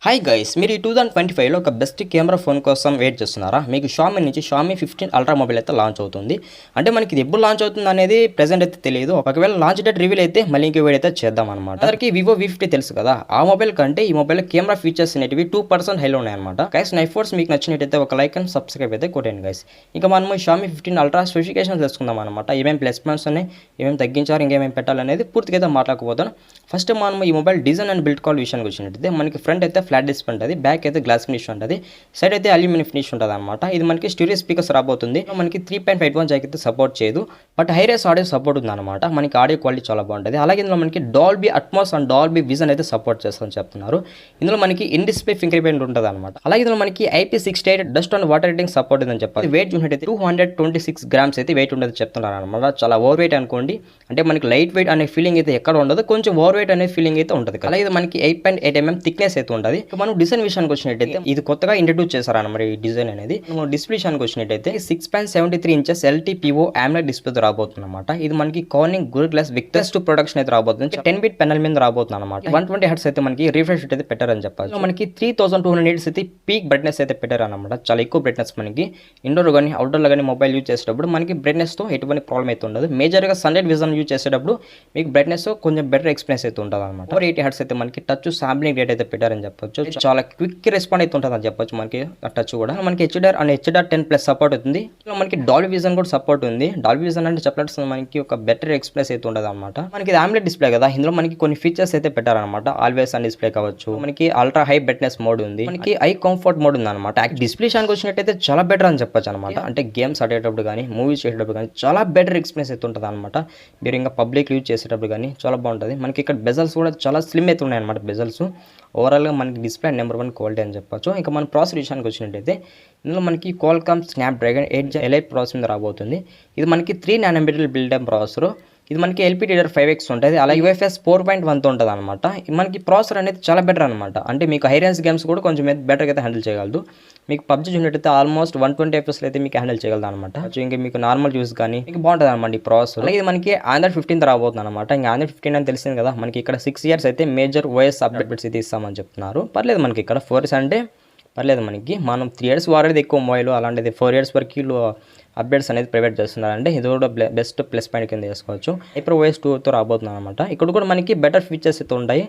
Hi guys, మీరు ఈ 2025లో ఒక బెస్ట్ కెమెరా ఫోన్ కోసం వెయిట్ చేస్తున్నారా? మీకు షామీ నుంచి షామీ 15 అల్ట్రా మొబైల్ అయితే లాంచ్ అవుతుంది. అంటే మనకి ఇది ఎప్పుడు లాంచ్ అవుతుంది అనేది ప్రెజెంట్ అయితే తెలియదు. ఒకవేళ లాంచ్ డేట్ రివీల్ అయితే మళ్ళీ ఇంకో వీడియో అయితే చేద్దాం అనమాట. అందరికి వివో V50 తెలుసు కదా, ఆ మొబైల్ కంటే ఈ మొబైల్ కెమెరా ఫీచర్స్ అనేవి 2% హైలో ఉన్నాయన్నమాట. గైస్, నా ఎఫర్ట్స్ మీకు నచ్చినట్టయితే ఒక లైక్ అండ్ సబ్స్క్రైబ్ అయితే కొట్టండి గైస్. ఇంకా మనం షామీ 15 అల్ట్రా స్పెసిఫికేషన్స్ తెలుసుకుందాం అనమాట. ఏమేమి ప్లస్ పాయింట్స్ ఉన్నాయి, ఏమేమి తగ్గించారు, ఇంకేమేమి పెట్టాలనేది పూర్తిగా అయితే మాట్లాడుకోబోతాను. ఫస్ట్ మనం ఈ mobile design and build call విషయానికి వచ్చినట్టయితే మనకి ఫ్రంట్ అయితే ఫ్లాట్ డిస్ప్లే ఉంటుంది, బ్యాక్ అయితే గ్లాస్ ఫినిష్ ఉంటుంది, సైడ్ అయితే అల్యూమినియం ఫినిష్ ఉంటుంది అనమాట. ఇది మనకి స్టీరియో స్పీకర్స్ రాబోతుంది. మనకి 3.51 జాక్ అయితే సపోర్ట్ చేయదు, బట్ హైరేస్ ఆడియో సపోర్ట్ ఉంది అనమాట. మనకి ఆడియో క్వాలిటీ చాలా బాగుంటుంది. అలాగే ఇందులో మనకి Dolby Atmos and Dolby vision అయితే సపోర్ట్ చేస్తామని చెప్తున్నారు. ఇందులో మనకి ఇన్ డిస్ప్లే ఫింగర్ ప్రింట్ ఉంటుంది అనమాట. అలాగే ఇందులో మనకి IP68 dust and water rating support ఉందని చెప్పాలి. వెయిట్ చూసినట్టయితే 226 గ్రామ్స్ అయితే వెయిట్ ఉండదు చెప్తున్నారు అనమాట. చాలా ఓవర్ వెయిట్ అనుకోండి. అంటే మనకి లైట్ వెయిట్ అనే ఫీలింగ్ అయితే ఎక్కడ ఉండదు, కొంచెం ఓవర్ వెయిట్ అనే ఫీలింగ్ అయితే ఉంటుంది. అలాగే ఇది మనకి 8.8 mm థిక్నెస్ అయితే ఉంటుంది. మనం డిజైన్ విషయానికి వచ్చినట్టయితే ఇది కొత్తగా ఇంట్రడ్యూస్ చేశారన్నమాట ఈ డిజైన్ అనేది. మనం డిస్ప్లే విషయానికి వచ్చినట్టయితే 6.73 ఇంచెస్ LTPO AMOLED డిస్ప్లే రాబోతుంది అనమాట. ఇది మనకి Corning good glass Victus two production అయితే రాబోతుంది. 10-bit పెనల్ మీద రాబోతుంది అనమాట. 120 Hz అయితే మనకి రిఫ్రెష్ రేట్ అయితే పెట్టారని చెప్పాలి. మనకి 3200 nits అయితే పీక్ బ్రైట్నెస్ అయితే పెట్టారు అనమాట. చాలా ఎక్కువ బ్రైట్నెస్ మనకి ఇండోర్ కానీ అవుట్డోర్ కానీ మొబైల్ యూజ్ చేసేటప్పుడు మనకి బ్రైట్నెస్ తో ఎటువంటి ప్రాబ్లం అయితే ఉండదు. మేజర్గా సన్లైట్ విజన్ యూజ్ చేసేటప్పుడు మీకు బ్రైట్నెస్ కొంచెం బెటర్ ఎక్స్పీరియన్స్ అయితే ఉంటుంది అనమాట. 480 Hz అయితే మనకి టచ్ సాంప్లింగ్ రేట్ అయితే పెట్టారని చెప్పొచ్చు. చాలా క్విక్ రెస్పాండ్ అయితే ఉంటుంది అని చెప్పొచ్చు. మనకి టచ్ కూడా మనకి HDR అండ్ HDR10+ సపోర్ట్ అవుతుంది. మనకి డాల్బీ విజన్ కూడా సపోర్ట్ ఉంది. డాల్బీ విజన్ అంటే చెప్పాల్సిన మనకి ఒక బెటర్ ఎక్స్పీరియన్స్ అయితే ఉంటుంది అనమాట. మనకి ఇది AMOLED డిస్ప్లే కదా, ఇందులో మనకి కొన్ని ఫీచర్స్ అయితే పెట్టారనమాట. ఆల్వేస్ ఆన్ డిస్ప్లే కావచ్చు, మనకి అల్ట్రా హై బ్రైట్నెస్ మోడ్ ఉంది, మనకి ఐ కంఫర్ట్ మోడ్ ఉంది అనమాట. డిస్ప్లే షాన్కి వచ్చినట్టయితే చాలా బెటర్ అని చెప్పొచ్చు అనమాట. అంటే గేమ్స్ ఆడేటప్పుడు కానీ మూవీస్ చేసేటప్పుడు కానీ చాలా బెటర్ ఎక్స్పీరియన్స్ అయితే ఉంటుంది అనమాట. మీరు ఇంకా పబ్లిక్ యూజ్ చేసేటప్పుడు కానీ చాలా బాగుంటుంది. మనకి ఇక్కడ బెజల్స్ కూడా చాలా స్లిమ్ అయితే ఉన్నాయి అనమాట. బెజల్స్ ఓవరాల్గా మనకి డిస్ప్లే నెంబర్ 1 క్వాలిటీ అని చెప్పొచ్చు. ఇంకా మన ప్రాసెసర్ విషయానికి వచ్చినట్టయితే ఇందులో మనకి Qualcomm Snapdragon 8 Gen Elite processor మీద రాబోతుంది. ఇది మనకి 3 nm బిల్డ్ ప్రాసెసర్. ఇది మనకి LPDDR5X ఉంటుంది. అలాగే UFS 4.1తో ఉంటుంది అనమాట. మనకి ప్రాసెసర్ అనేది చాలా బెటర్ అనమాట. అంటే మీకు హై రేంజ్ గేమ్స్ కూడా కొంచెం బెటర్గా అయితే హ్యాండిల్ చేయగలదు. మీకు PUBG చూసినట్టయితే ఆల్మోస్ట్ 120 FPS అయితే మీకు హ్యాండిల్ చేయగలదు అనమాట. ఇంకా మీకు నార్మల్ యూస్ కానీ మీకు బాగుంటుంది అనమాట ఈ ప్రాసెసర్. అలాగే ఇది మనకి Android 15 రాబోతుంది అనమాట. ఇంకా Android 15 అని తెలిసింది కదా, మనకి ఇక్కడ 6 years అయితే మేజర్ OS అప్డేట్స్ అయితే ఇస్తామని చెప్తున్నారు. పర్లేదు మనకి ఇక్కడ 4 years అంటే పర్లేదు. మనకి మనం 3 years వాడేది ఎక్కువ మొబైల్, అలాంటిది 4 years వరకు అప్డేట్స్ అనేది ప్రైవేట్ చేస్తున్నారంటే ఇది కూడా బెస్ట్ ప్లస్ పాయింట్ కింద చేసుకోవచ్చు. HyperOS 2తో రాబోతుంది అనమాట. ఇక్కడ కూడా మనకి బెటర్ ఫీచర్స్ అయితే ఉంటాయి.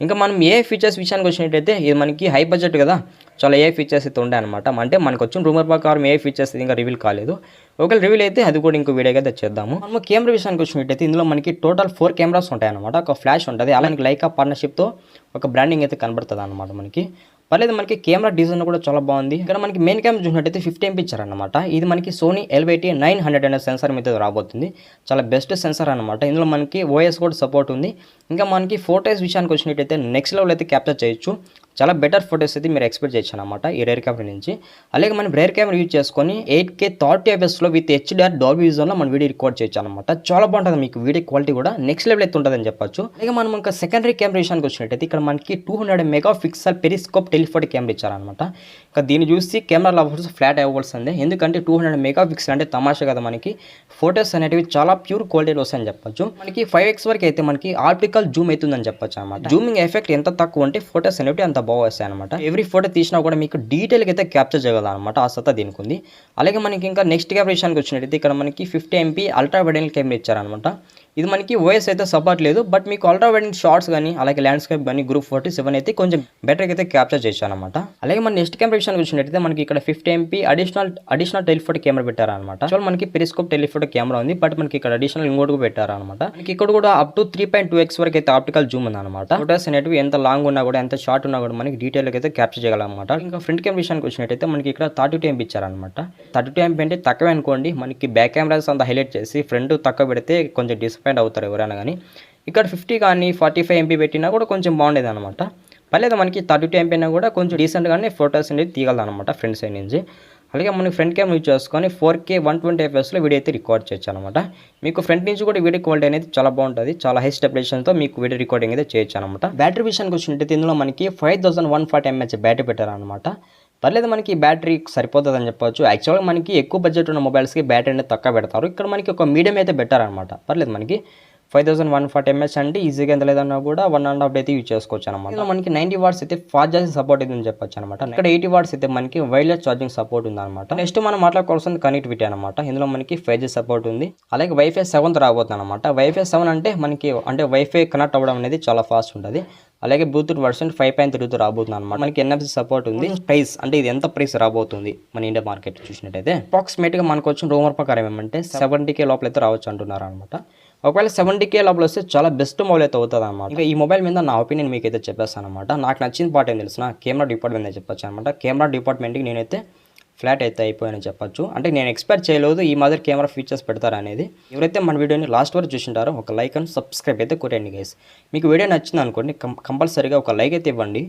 ఇంకా మనం ఏ ఫీచర్స్ విషయానికి వచ్చినట్టయితే ఇది మనకి హై బడ్జెట్ కదా, చాలా ఏ ఫీచర్స్ అయితే ఉంటాయి అనమాట. అంటే మనకు వచ్చిన రూమర్ ప్రకారం ఏ ఫీచర్స్ ఇంకా రివీల్ కాలేదు. ఒకవేళ రివీల్ అయితే అది కూడా ఇంకో వీడియోగా తెచ్చేద్దాము. మనం కెమెరా విషయానికి వచ్చినట్టయితే ఇందులో మనకి టోటల్ 4 కెమెరాస్ ఉంటాయి అనమాట. ఒక ఫ్లాష్ ఉంటుంది, అలాగే లైకా పార్ట్నర్షిప్తో ఒక బ్రాండింగ్ అయితే కనబడుతుంది అనమాట. మనకి పర్లేదు. మనకి కెమెరా డిజైన్ కూడా చాలా బాగుంది. ఇక్కడ మనకి మెయిన్ కెమెరా చూసినట్టయితే 50 MP ఇచ్చారనమాట. ఇది మనకి సోనీ LYT-900 అనే సెన్సార్ మీద రాబోతుంది. చాలా బెస్ట్ సెన్సార్ అనమాట. ఇందులో మనకి OS కూడా సపోర్ట్ ఉంది. ఇంకా మనకి ఫోటోస్ విషయానికి వచ్చినట్టయితే నెక్స్ట్ లెవెల్ అయితే క్యాప్చర్ చేయొచ్చు. చాలా బెటర్ ఫోటోస్ అయితే మీరు ఎక్స్పెక్ట్ చేయొచ్చు అనమాట ఈ రేర్ కెమెరా నుంచి. అలాగే మనం రేర్ కెమెరా యూజ్ చేసుకొని 8K 30 fps with HDR Dolby విజన్లో మనం వీడియో రికార్డ్ చేయొచ్చు అనమాట. చాలా బాగుంటుంది. మీకు వీడియో క్వాలిటీ కూడా నెక్స్ట్ లెవెల్ అయితే ఉంటుందని చెప్పొచ్చు. అలాగే మనం ఇంకా సెకండరీ కెమెరా విషయానికి వచ్చినట్టయితే ఇక్కడ మనకి 200 MP పెరిస్కోప్ టెలిఫోటో కెమెరా ఇచ్చారనమాట. ఇంకా దీన్ని చూసి కెమెరా లవర్స్ ఫ్లాట్ అవ్వాల్సిందే. ఎందుకంటే 200 MP అంటే తమాషా కదా, మనకి ఫోటోస్ అనేటివి చాలా ప్యూర్ క్వాలిటీలో వస్తాయని చెప్పొచ్చు. మనకి 5x వరకు అయితే మనకి ఆప్టికల్ జూమ్ అవుతుందని చెప్పొచ్చు అనమాట. జూమింగ్ ఎఫెక్ట్ ఎంత తక్కువ అంటే ఫోటోస్ అనేవి అంత బాగా వస్తాయి అనమాట. ఎవ్రీ ఫోటో తీసినా కూడా మీకు డీటెయిల్గా అయితే క్యాప్చర్ చేయగలదు అనమాట. ఆ సత్తా దీనికి ఉంది. అలాగే మనకి ఇంకా నెక్స్ట్ కెమెరా విషయానికి వచ్చినట్టయితే ఇక్కడ మనకి 50 MP ultra wide angle camera ఇచ్చారనమాట. ఇది మనకి OS అయితే సపోర్ట్ లేదు, బట్ మీకు అల్ట్రా వైడ్ షార్ట్స్ కానీ అలాగే ల్యాండ్స్కేప్ కానీ గ్రూప్ 47 అయితే కొంచెం బెటర్గా అయితే క్యాప్చర్ చేశాను అనమాట. అలాగే మన నెక్స్ట్ కెమెరా విషయానికి వచ్చినట్టయితే మనకి ఇక్కడ 50 MP అడిషనల్ టెలిఫోటో కెమెరా పెట్టారనమాట. సో మనకి పెరిస్కోప్ టెలిఫోటో కెమెరా ఉంది, బట్ మనకి ఇక్కడ అడిషనల్ ఇంకోటి కూడా పెట్టారనమాట. మనకి ఇక్కడ కూడా అప్ టు 3.2x వరకు అయితే ఆప్టికల్ జూమ్ ఉంది అనమాట. ఫోటోస్ అనేటివి ఎంత లాంగ్ ఉన్నా కూడా ఎంత షార్ట్ ఉన్నా కూడా మనకి డీటెయిల్గా అయితే క్యాప్చర్ చేయగలం అనమాట. ఇంకా ఫ్రంట్ కెమెరా విషయానికి వచ్చినట్టయితే మనకి ఇక్కడ 32 MP ఇచ్చారనమాట. 32 MP అంటే తక్కువే అనుకోండి. మనకి బ్యాక్ కెమెరాస్ అంతా హైలైట్ చేసి ఫ్రంట్ తక్కువ పెడితే కొంచెం డిసప్పాయింట్ అవుతారు ఎవరైనా కానీ. ఇక్కడ 50 కానీ 45 MP పెట్టినా కూడా కొంచెం బాగుండేది అనమాట. పర్లేదు. మనకి 32 MP అయినా కూడా కొంచెం డీసెంట్గానే ఫోటోస్ అనేది తీయగలదు అనమాట ఫ్రంట్ సైడ్ నుంచి. అలాగే మనకి ఫ్రంట్ కెమెరా యూజ్ చేసుకొని 4K 120 fps వీడియో అయితే రికార్డ్ చేయొచ్చు అనమాట. మీకు ఫ్రంట్ నుంచి కూడా వీడియో క్వాలిటీ అనేది చాలా బాగుంటుంది. చాలా హై స్టెబిలైజేషన్తో మీకు వీడియో రికార్డింగ్ అయితే చేయొచ్చు అనమాట. బ్యాటరీ విషయానికి వచ్చినట్టయితే ఇందులో మనకి 5140 mAh బ్యాటరీ పెట్టారనమాట. పర్లేదు. మనకి బ్యాటరీ సరిపోతుంది అని చెప్పొచ్చు. యాక్చువల్గా మనకి ఎక్కువ బడ్జెట్ ఉన్న మొబైల్స్కి బ్యాటరీ అనేది తక్కువ పెడతారు. ఇక్కడ మనకి ఒక మీడియం అయితే బెటర్ అనమాట. పర్లేదు. మనకి 5140 mAh అంటే ఈజీగా ఎంత లేదన్నా కూడా 1.5 అయితే యూజ్ చేసుకోవచ్చు అనమాట. ఇందులో మనకి 90 వాట్స్ అయితే ఫాస్ట్ ఛార్జింగ్ సపోర్ట్ అయితే చెప్పొచ్చు అనమాట. ఇక్కడ 80 వాట్స్ అయితే మనకి వైర్లెస్ ఛార్జింగ్ సపోర్ట్ ఉంది అనమాట. నెక్స్ట్ మనం మాట్లాడుకోవాల్సింది కనెక్టివిటీ అనమాట. ఇందులో మనకి 5G సపోర్ట్ ఉంది, అలాగే వైఫై 7 రాబోతుంది అనమాట. వైఫై 7 అంటే మనకి వైఫై కనెక్ట్ అవ్వడం అనేది చాలా ఫాస్ట్ ఉంటుంది. అలాగే బ్లూటూత్ వర్షన్ 5.3 రాబోతుంది అనమాట. మనకి NFC సపోర్ట్ ఉంది. ప్రైస్ అంటే ఇది ఎంత ప్రైస్ రాబోతుంది మన ఇండియా మార్కెట్ చూసినట్టయితే అప్రాక్సిమేట్గా మనకు వచ్చిన రూమర్ ప్రకారం ఏమంటే 70K లోపల అయితే రావచ్చు అంటున్నారు అనమాట. ఒకవేళ 70K లోపల వస్తే చాలా బెస్ట్ మొబైల్ అయితే అవుతుంది అనమాట. ఇంకా ఈ మొబైల్ మీద నా ఒపీనియన్ మీకు అయితే చెప్పేస్తాను అనమాట. నాకు నచ్చిన పార్ట్ ఏం తెలిసిన కెమెరా డిపార్ట్మెంట్ అయితే చెప్పొచ్చు అనమాట. కెమెరా డిపార్ట్మెంట్కి నేనైతే ఫ్లాట్ అయితే అయిపోయానని చెప్పొచ్చు. అంటే నేను ఎక్స్పెక్ట్ చేయలేదు ఈ మాదిరి కెమెరా ఫీచర్స్ పెడతారు అనేది. ఎవరైతే మన వీడియోని లాస్ట్ వరకు చూసింటారో ఒక లైక్ అండ్ సబ్స్క్రైబ్ అయితే కొట్టండి గైస్. మీకు వీడియో నచ్చింది అనుకోండి, కంపల్సరీగా ఒక లైక్ అయితే ఇవ్వండి.